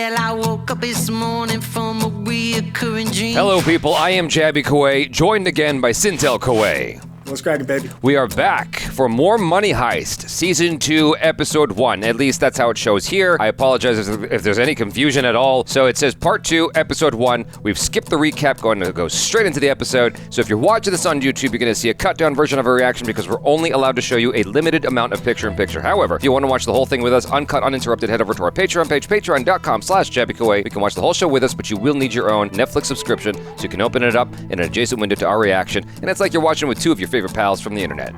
Well, I woke up this morning from a reoccurring dream. Hello, people. I am Jaby KOAY, joined again by SYNTELL KOAY. What's cracking, baby? We are back for more Money Heist, Season 2, Episode 1. At least that's how it shows here. I apologize if there's any confusion at all. So it says Part 2, Episode 1. We've skipped the recap, going to go straight into the episode. So if you're watching this on YouTube, you're going to see a cut-down version of a reaction because we're only allowed to show you a limited amount of picture-in-picture. However, if you want to watch the whole thing with us, uncut, uninterrupted, head over to our Patreon page, patreon.com/JabyKOAY. You can watch the whole show with us, but you will need your own Netflix subscription, so you can open it up in an adjacent window to our reaction. And it's like you're watching with two of your favorite pals from the internet.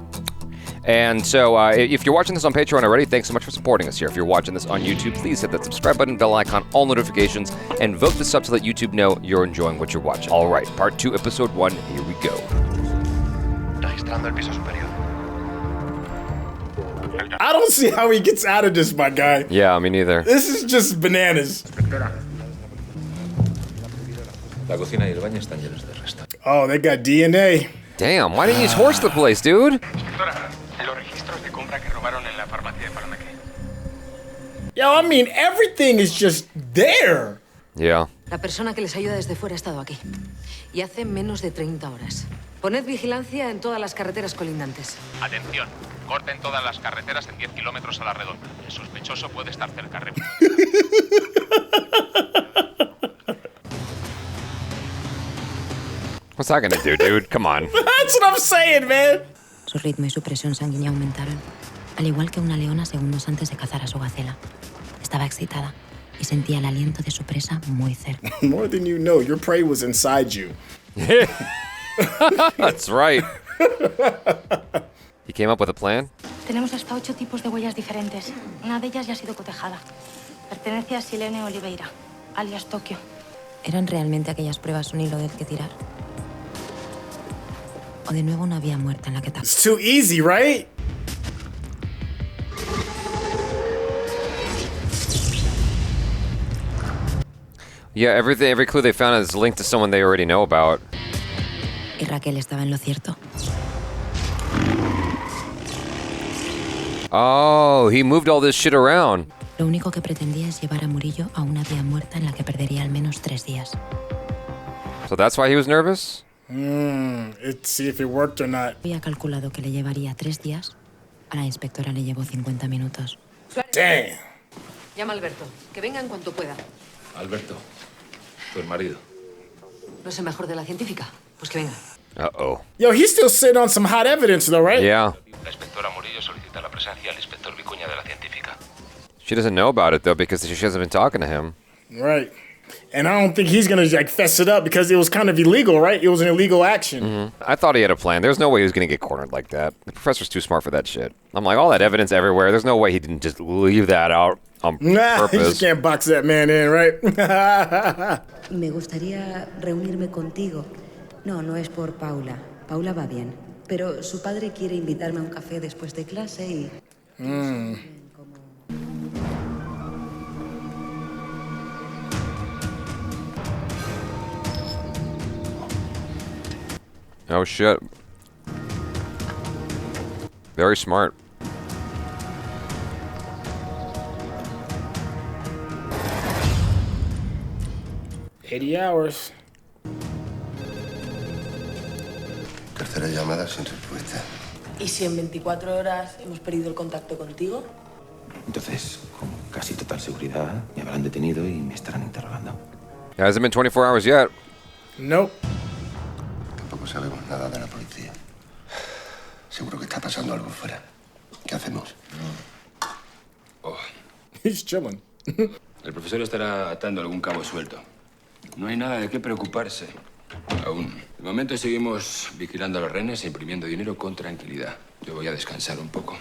And so if you're watching this on Patreon already, thanks so much for supporting us here. If you're watching this on YouTube, please hit that subscribe button, bell icon, all notifications, and vote this up to let YouTube know you're enjoying what you're watching. All right, Part 2, Episode 1, here we go. Registrando el piso superior. I don't see how he gets out of this, my guy. Yeah, me neither. This is just bananas. La cocina y el baño están llenos de restos. Oh, they got DNA. Damn, why didn't you horse the place, dude? Inspectora, los registros de compra que robaron en la farmacia de Farmaque. Yo, I mean, everything is just there. Yeah. La persona que les ayuda desde fuera ha estado aquí. Y hace menos de 30 horas. Poned vigilancia en todas las carreteras colindantes. Atención, corten todas las carreteras en 10 kilómetros a la redonda. El sospechoso puede estar cerca. What's that gonna do, dude? Come on. That's what I'm saying, man. Su ritmo y su presión sanguínea aumentaron, al igual que una leona segundos antes de cazar a su gacela. Estaba excitada y sentía el aliento de su presa muy cerca. More than you know, your prey was inside you. That's right. He came up with a plan? Tenemos hasta 8 tipos de huellas diferentes. Una de ellas ya ha sido cotejada. Pertenece a Silene Oliveira, alias Tokio. ¿Eran realmente aquellas pruebas un hilo del que tirar? ¿O de nuevo una vía muerta en la que tapar? It's too easy, right? Yeah, every clue they found is linked to someone they already know about. ¿Y Raquel estaba en lo cierto? Oh, he moved all this shit around. Lo único que pretendía es llevar a Murillo a una vía muerta en la que perdería al menos 3 días. So that's why he was nervous? Let's see if it worked or not. Había calculado que le llevaría 3 días. A la inspectora le llevó 50 minutos. Damn. Llama a Alberto, que venga en cuanto pueda. Alberto, tu marido. ¿No es el mejor de la científica? Pues que venga. Uh-oh. Yo, he's still sitting on some hot evidence, though, right? Yeah. La inspectora Murillo solicita la presencia del inspector Vicuña de la científica. She doesn't know about it, though, because she hasn't been talking to him. Right. And I don't think he's gonna, like, fess it up because it was kind of illegal, right? It was an illegal action. Mm-hmm. I thought he had a plan. There's no way he was gonna get cornered like that. The professor's too smart for that shit. I'm like, all that evidence everywhere. There's no way he didn't just leave that out on Nah, purpose. you just can't box that man in, right? Me gustaría reunirme contigo. No, no es por Paula. Paula va bien. Pero su padre quiere invitarme a un café después de clase y... Oh, shit. Very smart. $80. Tercera llamada sin respuesta. ¿Y si en 24 horas hemos perdido el contacto contigo? Entonces, con casi total seguridad, me habrán detenido y me estarán interrogando. It hasn't been 24 hours yet. Nope. Tampoco sabemos nada de la policía. Seguro que está pasando algo fuera. ¿Qué hacemos? Oh, He's chilling. el profesor estará atando algún cabo suelto. No hay nada de qué preocuparse. Aún. De momento seguimos vigilando a los rehenes e imprimiendo dinero con tranquilidad. Yo voy a descansar un poco.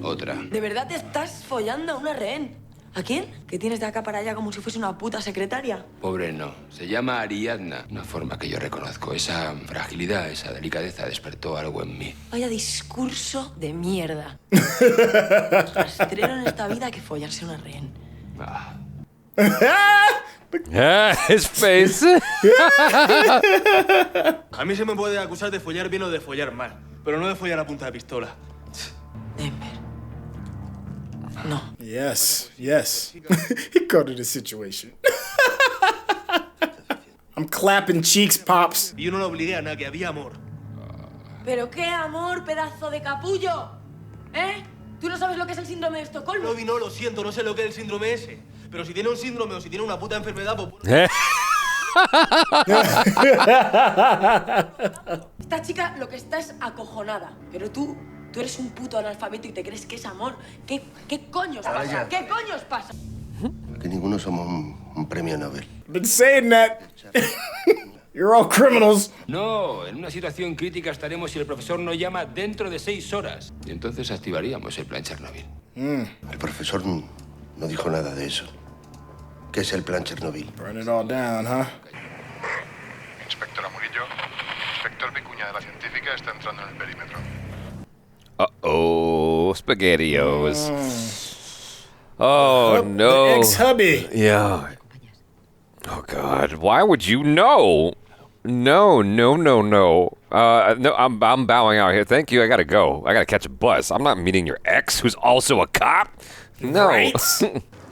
Otra. ¿De verdad te estás follando a una rehén? ¿A quién? ¿Que tienes de acá para allá como si fuese una puta secretaria? Pobre no. Se llama Ariadna. Una forma que yo reconozco. Esa fragilidad, esa delicadeza despertó algo en mí. Vaya discurso de mierda. Rastrero en esta vida que follarse a una rehén. Ah. His face. A mí se me puede acusar de follar bien o de follar mal, pero no de follar a punta de pistola. Denver. No. Yes, yes. He got to the situation. I'm clapping cheeks, Pops. Yo no lo obligué a nada, que había amor. ¿Pero qué amor, pedazo de capullo? ¿Eh? ¿Tú no sabes lo que es el síndrome de Estocolmo? No, lo siento, no sé lo que es el síndrome ese. Pero si tiene un síndrome o si tiene una puta enfermedad, pues... Esta chica lo que está es acojonada. Pero tú eres un puto analfabeto y te crees que es amor. ¿Qué coños pasa? ¿Qué coños pasa? Que ninguno somos un premio Nobel. Been saying that. You're all criminals. No, en una situación crítica estaremos si el profesor nos llama dentro de 6 horas. Y entonces activaríamos el plan Chernobyl. El profesor no dijo nada de eso. ¿Qué es el plan Chernobyl? Burn it all down, huh? Inspectora Murillo, inspector Vicuña de la científica está entrando en el perímetro. Uh-oh, SpaghettiOs. Oh, no. The ex-hubby. Yeah. Oh, God. Why would you know? No. No, I'm bowing out here. Thank you. I gotta go. I gotta catch a bus. I'm not meeting your ex, who's also a cop. No. Right?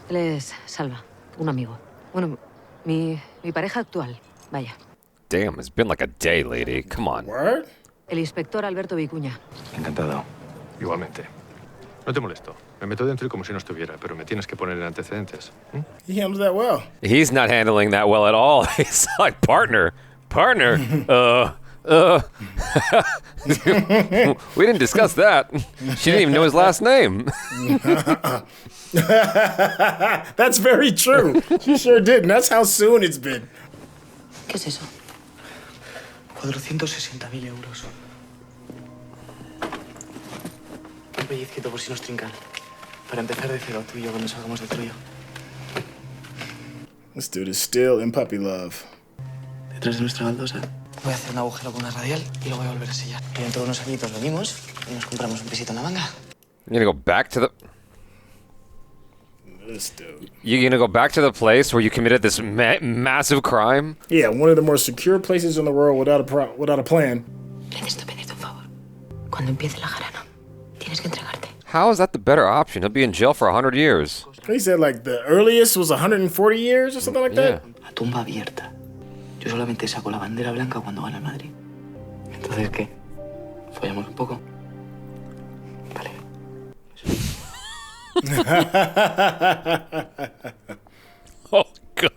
Él es Salva, un amigo. Bueno, mi pareja actual, vaya. Damn, it's been like a day, lady. Come on. Word? El inspector Alberto Vicuña. Encantado. Igualmente. No te molesto. Me meto dentro y como si no estuviera, pero me tienes que poner en antecedentes. He handles that well. He's not handling that well at all. He's like, partner. We didn't discuss that. She didn't even know his last name. That's very true. She sure didn't. That's how soon it's been. ¿Qué es eso? 460.000 euros. Un pellizquito por si nos trincan. Para empezar de cero, tú y yo cuando salgamos de Troya. This dude is still in puppy love. Detrás de nuestra baldosa voy a hacer un agujero con una radial y lo voy a volver a sellar. Y dentro de unos añitos venimos y nos compramos un pisito en la manga. You're gonna go back to the... This dude. You're gonna go back to the place where you committed this massive crime? Yeah, one of the more secure places in the world without a plan. Necesito pedirte un favor. Cuando empiece la jarana, tienes que entregarte. How is that the better option? He'll be in jail for 100 years. He said like the earliest was 140 years or something like that. La tumba abierta. Yo solamente saco la bandera blanca cuando gana el Madrid. Entonces, ¿qué? ¿Follamos un poco? Vale. Oh, God.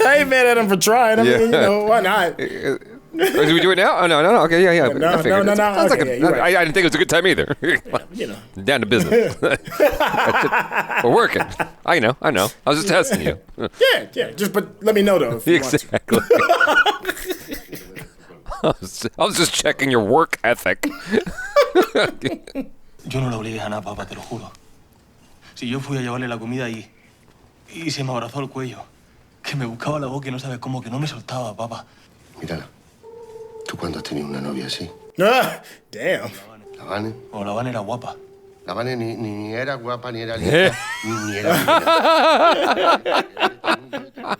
I ain't mad at him for trying. I mean, you know, why not? Do we do it now? Oh, no. Okay, yeah. No. I figured. Sounds like Okay, you're right. I didn't think it was a good time either. You know. Down to business. We're working. I know. I was just testing you. Yeah. But let me know though. If you Exactly. I was just checking your work ethic. Yo no lo obligué a nada, papá, te lo juro. Si yo fui a llevarle la comida y se me abrazó el cuello. Que me buscaba la boca y no sabes cómo, que no me soltaba, papá. Mírala. ¿Tú cuándo has tenido una novia así? Ah, damn. ¿La Vane? O la Vane era guapa. La Vane ni era guapa, ni era linda, ni era linda.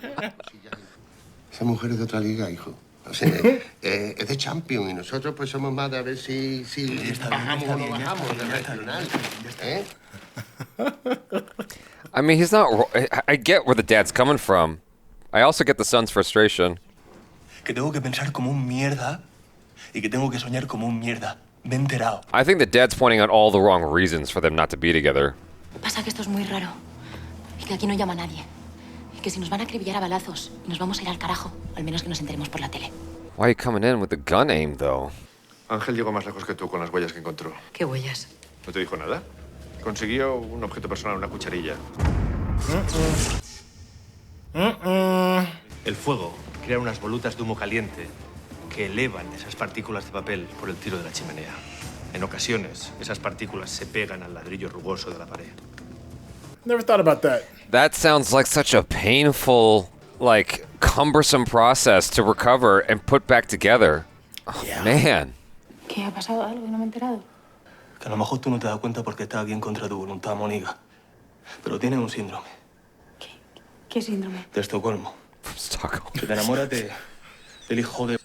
Esa mujer es de otra liga, hijo. O sea, es de Champions y nosotros pues somos más de a ver si bajamos o no bajamos de regional. ¿Eh? I mean, he's not... I get where the dad's coming from. I also get the son's frustration. Que tengo que pensar como un mierda y que tengo que soñar como un mierda. Me he enterado. I think the dad's pointing out all the wrong reasons for them not to be together. Pasa que esto es muy raro. Y que aquí no llama a nadie. Y que si nos van a acribillar a balazos y nos vamos a ir al carajo, al menos que nos enteremos por la tele. Why are you coming in with the gun aimed, though? Ángel llegó más lejos que tú con las huellas que encontró. ¿Qué huellas? ¿No te dijo nada? Consiguió un objeto personal, una cucharilla. El fuego crea unas volutas de humo caliente que elevan esas partículas de papel por el tiro de la chimenea. En ocasiones, esas partículas se pegan al ladrillo rugoso de la pared. Never thought about that. That sounds like such a painful, like, cumbersome process to recover and put back together. Oh, yeah. Man. ¿Qué ha pasado? ¿Algo? ¿No me he enterado? Que a lo mejor tú no te das cuenta porque estás aquí en contra de tu voluntad, Mónica. Pero tienes un síndrome. ¿Qué síndrome? De Estocolmo. Stockholm. Que te enamoras de del hijo de...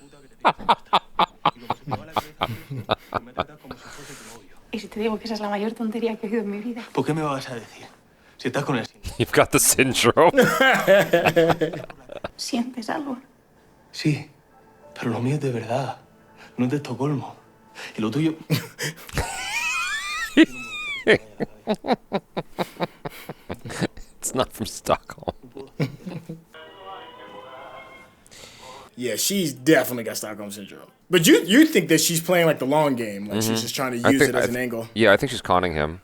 ¿Y si te digo que esa es la mayor tontería que he oído en mi vida? ¿Por qué me vas a decir? Si estás con el... You've got the syndrome. ¿Sientes algo? Sí, pero lo mío es de verdad. No es de Estocolmo. Y lo tuyo... It's not from Stockholm. Yeah, she's definitely got Stockholm syndrome. But you think that she's playing like the long game, like she's just trying to use it as an angle. Yeah, I think she's conning him.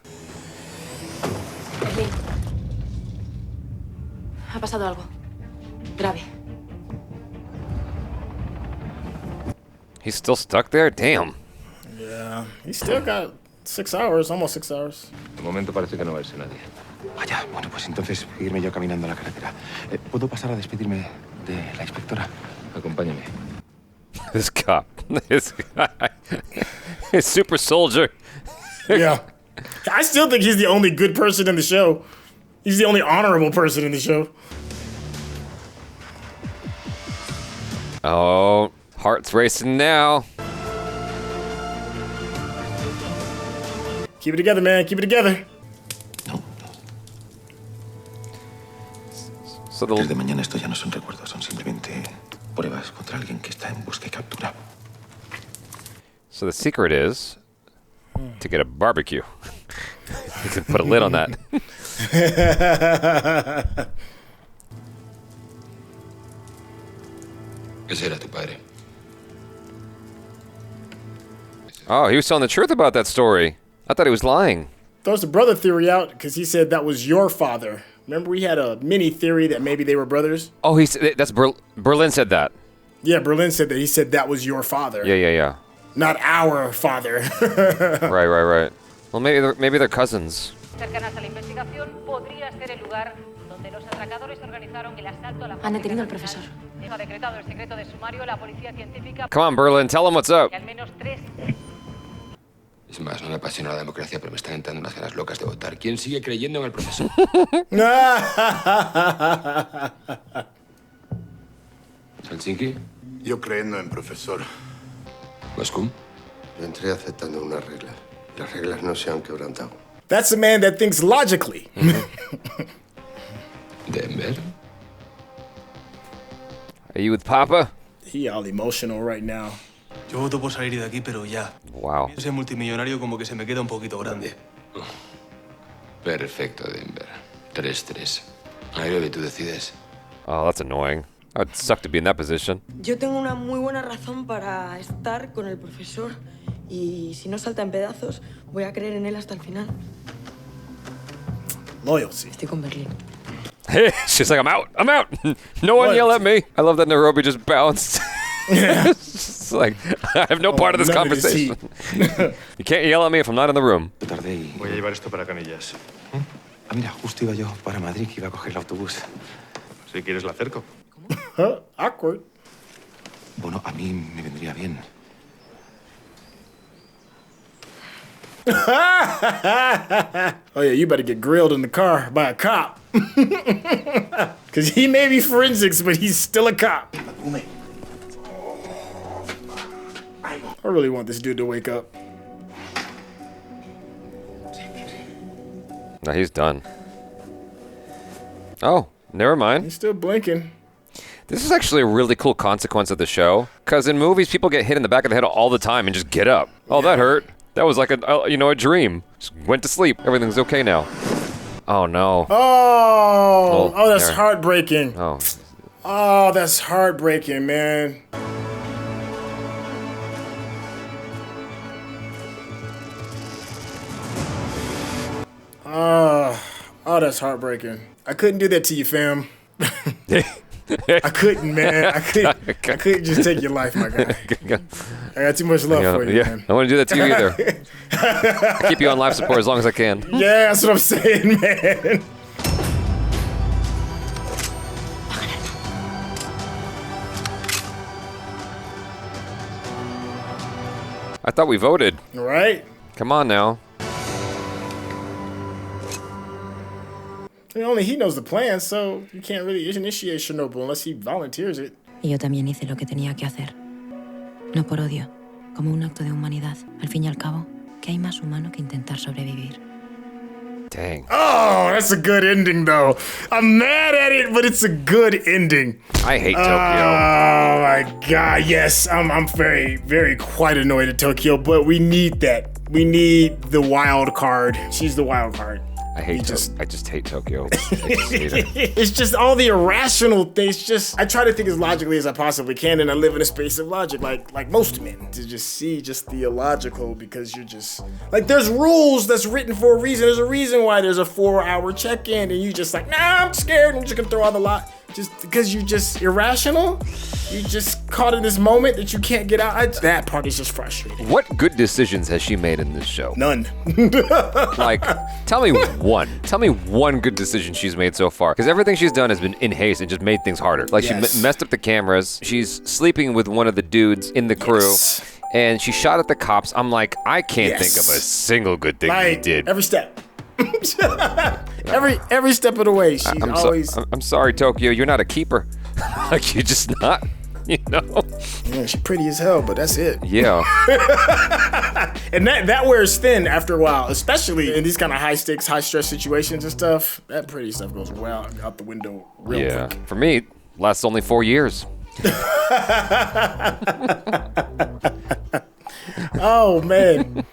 Ha pasado algo. Grave. He's still stuck there? Damn. Yeah, he's still got 6 hours, almost 6 hours. De momento parece que no va a irse nadie. Vaya, bueno, pues entonces irme yo caminando a la carretera. ¿Puedo pasar a despedirme de la inspectora? Acompáñame. This cop. This guy. His super soldier. Yeah. I still think he's the only good person in the show. He's the only honorable person in the show. Oh, heart's racing now. Keep it together, man. Keep it together. Desde mañana esto ya no son recuerdos, son simplemente pruebas contra alguien que está en busca y captura. So the secret is to get a barbecue. You can put a lid on that. Ese era tu padre. Oh, he was telling the truth about that story. I thought he was lying. Throws the brother theory out because he said that was your father. Remember, we had a mini theory that maybe they were brothers. Oh, that's Berlin said that. Yeah, Berlin said that. He said that was your father. Yeah. Not our father. Right. Well, maybe they're cousins. Han detenido al profesor. Come on, Berlin, tell him what's up. Es más, no me apasiona la democracia, pero me están entrando unas ganas locas de votar. ¿Quién sigue creyendo en el profesor? ¿Helsinki? Yo creyendo en profesor. ¿Vascum? Yo entré aceptando unas reglas. Las reglas no se han quebrantado. That's a man that thinks logically. ¿Denver? Are you with Papa? He all emotional right now. Yo voto por salir de aquí, pero ya. Wow. Ese multimillonario como que se me queda un poquito grande. Perfecto, Denver. 3-3. Nairobi, tú decides. Oh, that's annoying. I'd suck to be in that position. Yo tengo una muy buena razón para estar con el profesor. Y si no salta en pedazos, voy a creer en él hasta el final. Loyalty. Estoy con Berlín. She's like, I'm out. No one yell at me. I love that Nairobi just bounced. It's like, I have no part of this conversation. You can't yell at me if I'm not in the room. Voy a llevar esto para Canillas. Ah, mira, justo iba yo para Madrid, que iba a coger el autobús. Si quieres la acerco. Awkward. Bueno, a mí me vendría bien. Oh yeah, you better get grilled in the car by a cop. Because he may be forensics, but he's still a cop. I really want this dude to wake up. No, he's done. Oh, never mind. He's still blinking. This is actually a really cool consequence of the show. Because in movies, people get hit in the back of the head all the time and just get up. Oh, that hurt. That was like a dream. Just went to sleep. Everything's okay now. Oh, no. Oh, that's there. heartbreaking. Oh, that's heartbreaking, man. Oh, that's heartbreaking. I couldn't do that to you, fam. I couldn't, man. I couldn't just take your life, my guy. I got too much love for you, man. I want to do that to you either. I'll keep you on life support as long as I can. Yeah, that's what I'm saying, man. I thought we voted. Right? Come on now. I mean, only he knows the plan, so you can't really initiate Chernobyl unless he volunteers it. Y yo también hice lo que tenía que hacer. No por odio, como un acto de humanidad. Al fin y al cabo, ¿qué hay más humano que intentar sobrevivir? Dang. Oh, that's a good ending, though. I'm mad at it, but it's a good ending. I hate Tokyo. Oh my God, yes, I'm very, very quite annoyed at Tokyo, but we need that. We need the wild card. She's the wild card. I just hate Tokyo. I just hate it. It's just all the irrational things. I try to think as logically as I possibly can, and I live in a space of logic, like most men, to just see just the illogical, because you're just like, there's rules that's written for a reason. There's a reason why there's a 4-hour check-in, and you just like, nah, I'm scared. I'm just gonna throw out the lot. Just because you're just irrational, you just caught in this moment that you can't get out. That part is just frustrating. What good decisions has she made in this show? None. Like, tell me one. Tell me one good decision she's made so far. Because everything she's done has been in haste and just made things harder. Like, Yes. she messed up the cameras. She's sleeping with one of the dudes in the crew. Yes. And she shot at the cops. I'm like, I can't Yes. think of a single good thing he did. Every step. every step of the way, she's always. I'm sorry, Tokyo. You're not a keeper. Like, you're just not. You know. Yeah, she's pretty as hell, but that's it. Yeah. And that wears thin after a while, especially in these kind of high stakes, high stress situations and stuff. That pretty stuff goes well out the window real quick. For me, it lasts only 4 years. Oh man.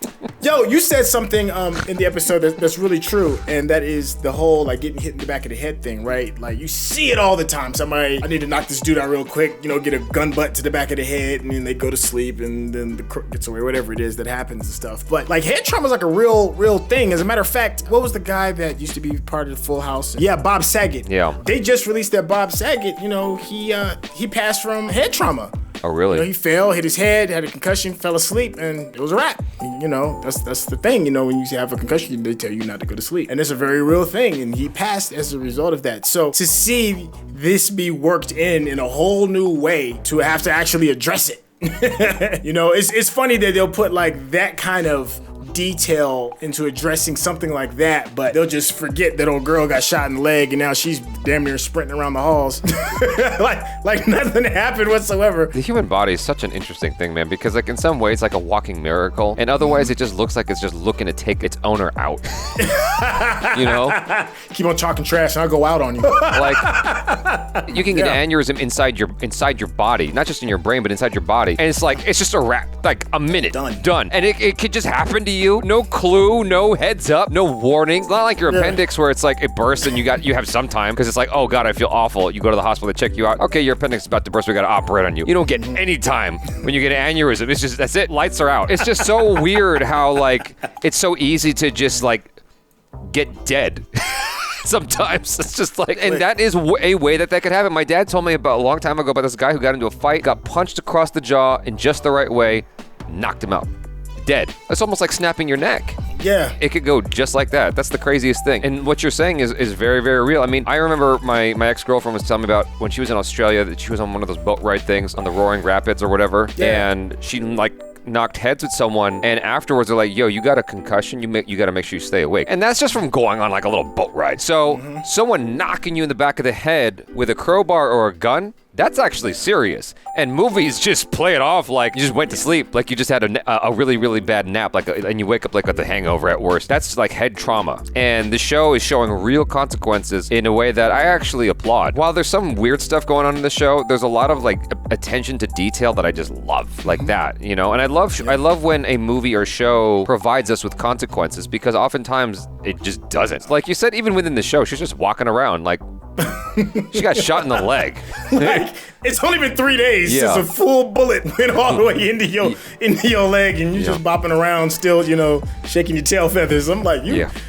Yo, you said something in the episode that's really true, and that is the whole like getting hit in the back of the head thing, right? Like you see it all the time. Somebody, I need to knock this dude out real quick, get a gun butt to the back of the head, and then they go to sleep, and then the crook gets away, whatever it is that happens and stuff. But like head trauma is like a real thing. As a matter of fact, what was the guy that used to be part of the Full House? Yeah, Bob Saget. Yeah. They just released that Bob Saget. He passed from head trauma. Oh, really? He fell, hit his head, had a concussion, fell asleep, and it was a wrap. That's the thing. When you have a concussion, they tell you not to go to sleep. And it's a very real thing, and he passed as a result of that. So to see this be worked in a whole new way, to have to actually address it, it's funny that they'll put like that kind of detail into addressing something like that, but they'll just forget that old girl got shot in the leg and now she's damn near sprinting around the halls like nothing happened whatsoever. The human body is such an interesting thing, man, because like in some ways like a walking miracle, and other ways it just looks like it's just looking to take its owner out. Keep on talking trash and I'll go out on you. Like you can get an aneurysm inside your body, not just in your brain but inside your body, and it's just a wrap, like a minute, done, and it could just happen to you. No clue, no heads up, no warning. It's not like your appendix where it's like it bursts and you have some time because it's like, oh God, I feel awful. You go to the hospital, they check you out. Okay, your appendix is about to burst. We got to operate on you. You don't get any time when you get an aneurysm. It's just, that's it. Lights are out. It's just so weird how like it's so easy to just like get dead. Sometimes it's just like, and that is a way that could happen. My dad told me about a long time ago about this guy who got into a fight, got punched across the jaw in just the right way, knocked him out. Dead. It's almost like snapping your neck. Yeah. It could go just like that. That's the craziest thing. And what you're saying is very, very real. I mean, I remember my ex-girlfriend was telling me about when she was in Australia that she was on one of those boat ride things on the Roaring Rapids or whatever. Yeah. And she like knocked heads with someone, and afterwards they're like, yo, you got a concussion, you got to make sure you stay awake. And that's just from going on like a little boat ride. So someone knocking you in the back of the head with a crowbar or a gun, that's actually serious. And movies just play it off like you just went to sleep, like you just had a really, really bad nap, and you wake up like with a hangover at worst. That's like head trauma. And the show is showing real consequences in a way that I actually applaud. While there's some weird stuff going on in the show, there's a lot of like attention to detail that I just love, like that, And I love when a movie or show provides us with consequences, because oftentimes it just doesn't. Like you said, even within the show, she's just walking around like she got shot in the leg. Like, it's only been 3 days since a full bullet went all the way into your leg, and you're just bopping around still, shaking your tail feathers. I'm like,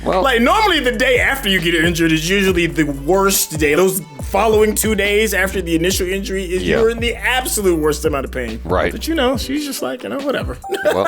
like normally the day after you get injured is usually the worst day. Those following 2 days after the initial injury is you're in the absolute worst amount of pain. Right. But she's just like, whatever. Well,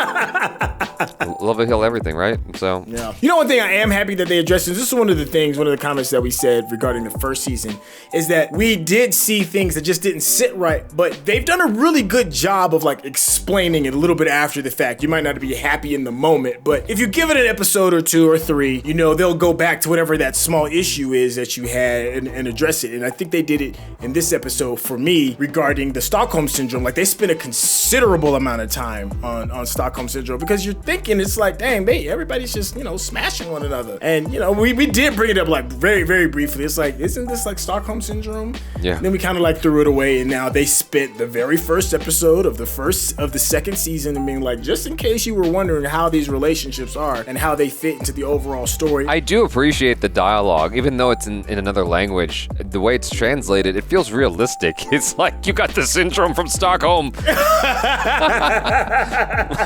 Love will heal everything, right? So yeah. You know, one thing I am happy that they addressed, and this is one of the comments that we said regarding the first season, is that we did see things that just didn't sit right, but they've done a really good job of like explaining it a little bit after the fact. You might not be happy in the moment, but if you give it an episode or 2 or 3, you know, they'll go back to whatever that small issue is that you had and address it. And I think they did it in this episode for me regarding the Stockholm Syndrome. Like, they spent a considerable amount of time on Stockholm Syndrome, because you're thinking it's like, dang, everybody's just, you know, smashing one another. And, you know, we did bring it up like very, very briefly. It's like, isn't this like Stockholm Syndrome? Yeah. And then we kind of like threw it away, and now they spent the very first episode of the second season and being like, just in case you were wondering how these relationships are and how they fit into the overall story. I do appreciate the dialogue, even though it's in another language. The way it's translated, it feels realistic. It's like, you got the syndrome from Stockholm.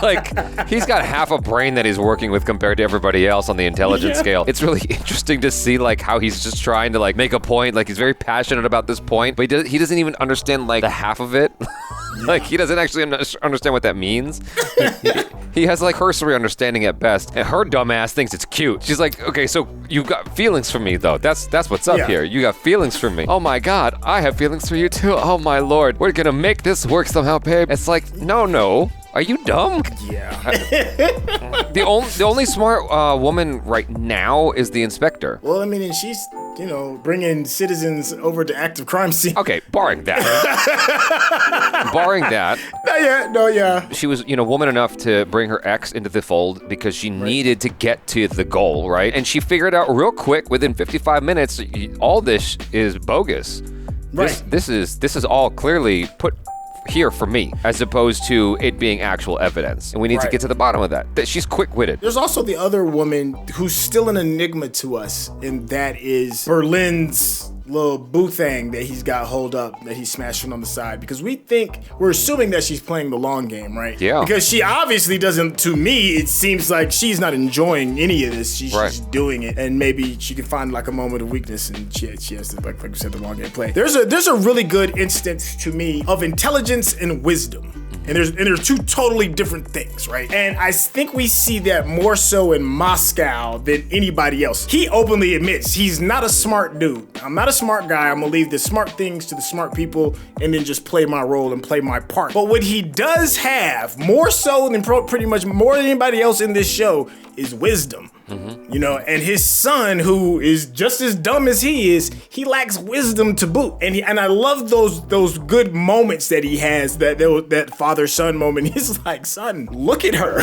Like, he's got half a brain that he's working with compared to everybody else on the intelligence scale. It's really interesting to see like how he's just trying to like make a point. Like, he's very passionate about this point, but he doesn't even understand like the half of it. Like, he doesn't actually understand what that means. He has like cursory understanding at best, and her dumbass thinks it's cute. She's like, okay, so you've got feelings for me though. That's what's up here. You got feelings for me. Oh my God, I have feelings for you too. Oh my Lord, we're gonna make this work somehow, babe. It's like, no. Are you dumb? Yeah. The only smart woman right now is the inspector. Well, I mean, and she's, you know, bringing citizens over to active crime scene. Okay, barring that. No, yeah. She was, you know, woman enough to bring her ex into the fold because she needed to get to the goal, right? And she figured out real quick, within 55 minutes, all this is bogus. Right. This is all clearly put here for me, as opposed to it being actual evidence. And we need to get to the bottom of that. She's quick-witted. There's also the other woman who's still an enigma to us, and that is Berlin's little boo thing that he's got hold up, that he's smashing on the side, because we're assuming that she's playing the long game, right? Yeah. Because she obviously doesn't, to me, it seems like she's not enjoying any of this. She's just doing it, and maybe she can find like a moment of weakness, and she has to, like you said, the long game play. There's a really good instance to me of intelligence and wisdom. And there's two totally different things, right? And I think we see that more so in Moscow than anybody else. He openly admits he's not a smart dude. I'm not a smart guy. I'm gonna leave the smart things to the smart people and then just play my role and play my part. But what he does have, more so than pretty much more than anybody else in this show, is wisdom. Mm-hmm. You know, and his son, who is just as dumb as he is, he lacks wisdom to boot. And I love those good moments that he has, that father-son moment. He's like, son, look at her.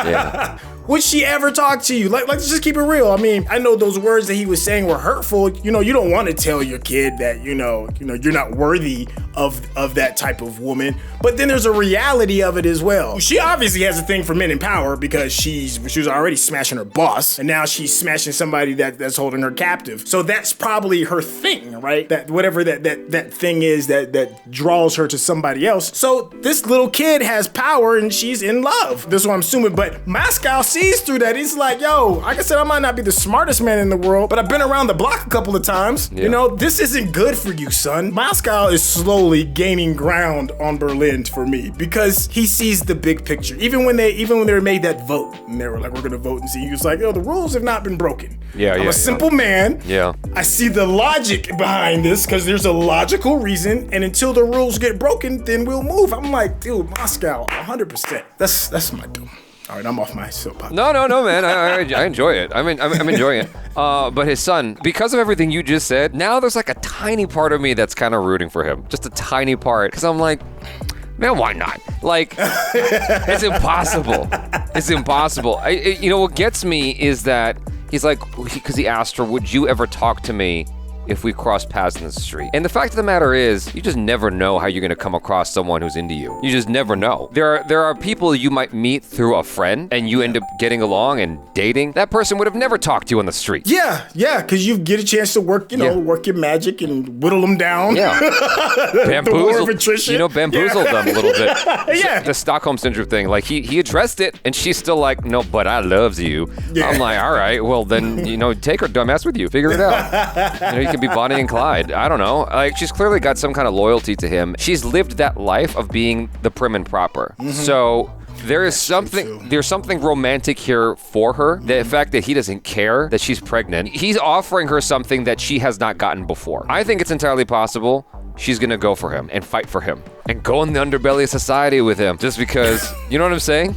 Yeah. Would she ever talk to you? Like, let's just keep it real. I mean, I know those words that he was saying were hurtful. You know, you don't want to tell your kid that, you know, you're not worthy of that type of woman. But then there's a reality of it as well. She obviously has a thing for men in power because she was already smashing her boss, and now she's smashing somebody that's holding her captive. So that's probably her thing, right? That whatever that thing is that draws her to somebody else. So this little kid has power and she's in love. That's what I'm assuming. But Moscow sees through that. He's like, yo, like I said, I might not be the smartest man in the world, but I've been around the block a couple of times. Yeah. You know, this isn't good for you, son. Moscow is slowly gaining ground on Berlin for me because he sees the big picture. Even when they made that vote and they were like, we're gonna vote and see. He was like, yo, the rules have not been broken. I'm a simple man. Yeah. I see the logic behind this because there's a logical reason, and until the rules get broken, then we'll move. I'm like, dude, Moscow, 100%. That's my doom. All right, I'm off my soapbox. No, man. I enjoy it. I'm enjoying it. But his son, because of everything you just said, now there's like a tiny part of me that's kind of rooting for him. Just a tiny part. Because I'm like, man, why not? Like, it's impossible. It's impossible. You know, what gets me is that he's like, because he asked her, would you ever talk to me if we cross paths in the street? And the fact of the matter is, you just never know how you're gonna come across someone who's into you. You just never know. There are people you might meet through a friend and you end up getting along and dating. That person would have never talked to you on the street. Yeah, because you get a chance to work your magic and whittle them down. Yeah. The war of attrition. You know, bamboozled them a little bit. Yeah. The Stockholm Syndrome thing, like he addressed it and she's still like, no, but I loves you. Yeah. I'm like, all right, well then, take her dumbass with you. Figure it out. You can be Bonnie and Clyde. I don't know. Like, she's clearly got some kind of loyalty to him. She's lived that life of being the prim and proper. Mm-hmm. So There's something romantic here for her. The fact that he doesn't care that she's pregnant. He's offering her something that she has not gotten before. I think it's entirely possible she's gonna go for him and fight for him and go in the underbelly of society with him just because, you know what I'm saying?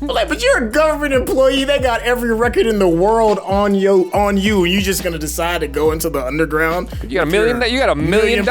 But you're a government employee. They got every record in the world on you, and you just gonna decide to go into the underground. You got $1 million,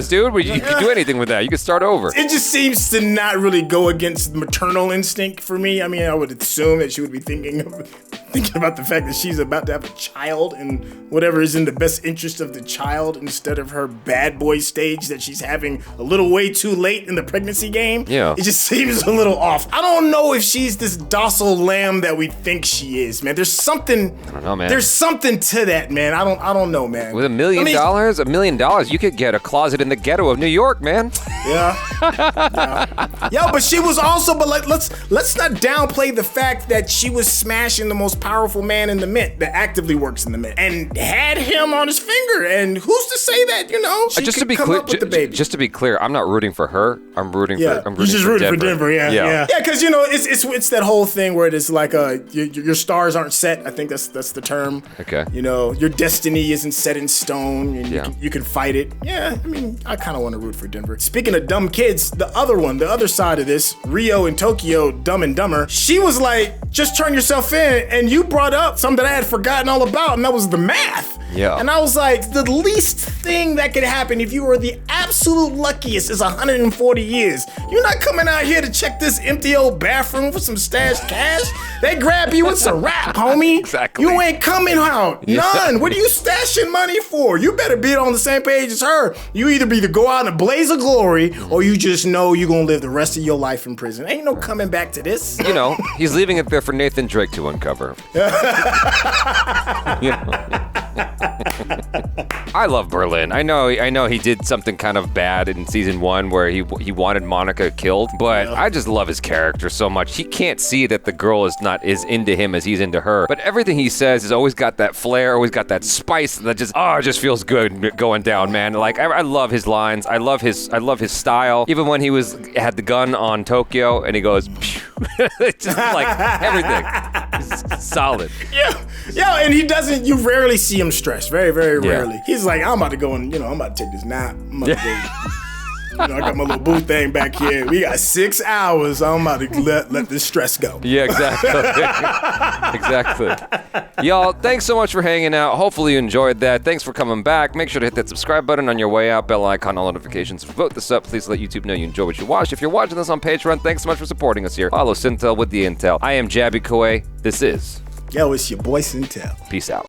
dude. You can do anything with that. You can start over. It just seems to not really go against maternal instinct for me. I mean, I would assume that she would be thinking about the fact that she's about to have a child and whatever is in the best interest of the child instead of her bad boy stage that she's having a little way too late in the pregnancy game. Yeah. It just seems a little off. I don't know if she's this docile lamb that we think she is, man. There's something. I don't know, man. There's something to that, man. I don't know, man. With $1 million, $1 million, you could get a closet in the ghetto of New York, man. Yeah. Yo, but she was also, but let's not downplay the fact that she was smashing the most powerful man in the Mint that actively works in the Mint and had him on his finger. And who's to say that, she just could to be come clear, up with the baby? just to be clear, I'm not rooting for her. I'm rooting for Denver. Yeah, because it's that whole thing where it's like your stars aren't set. I think that's the term. Okay. Your destiny isn't set in stone, and you can fight it. Yeah, I mean, I kind of want to root for Denver. Speaking of dumb kids, the other side of this, Rio and Tokyo, Dumb and Dumber. She was like, just turn yourself in, and you brought up something that I had forgotten all about, and that was the math. Yeah. And I was like, the least thing that could happen if you were the absolute luckiest is 140 years. You're not coming out here to check this empty old bathroom for some stashed cash. They grab you, it's a wrap, homie. Exactly. You ain't coming out. None. What are you stashing money for? You better be on the same page as her. You either go out in a blaze of glory, or you just know you're gonna live the rest of your life in prison. Ain't no coming back to this. He's leaving it there for Nathan Drake to uncover. I love Berlin. I know he did something kind of bad in season 1 where he wanted Monica killed, but I just love his character so much. He can't see that the girl is into him as he's into her. But everything he says has always got that flair, always got that spice that just feels good going down, man. Like I love his lines. I love his style. Even when he had the gun on Tokyo and he goes, just like everything. It's solid. Yeah, and you rarely see him stressed. Very, very rarely. He's like, I'm about to go and, I'm about to take this nap. I'm about to go. I got my little boo thing back here. We got 6 hours. I'm about to let this stress go. Yeah, exactly. Exactly. Y'all, thanks so much for hanging out. Hopefully you enjoyed that. Thanks for coming back. Make sure to hit that subscribe button on your way out. Bell icon, all notifications. Vote this up. Please let YouTube know you enjoy what you watched. If you're watching this on Patreon, thanks so much for supporting us here. Follow SYNTELL with the Intel. I am Jaby KOAY. This is... Yo, it's your boy SYNTELL. Peace out.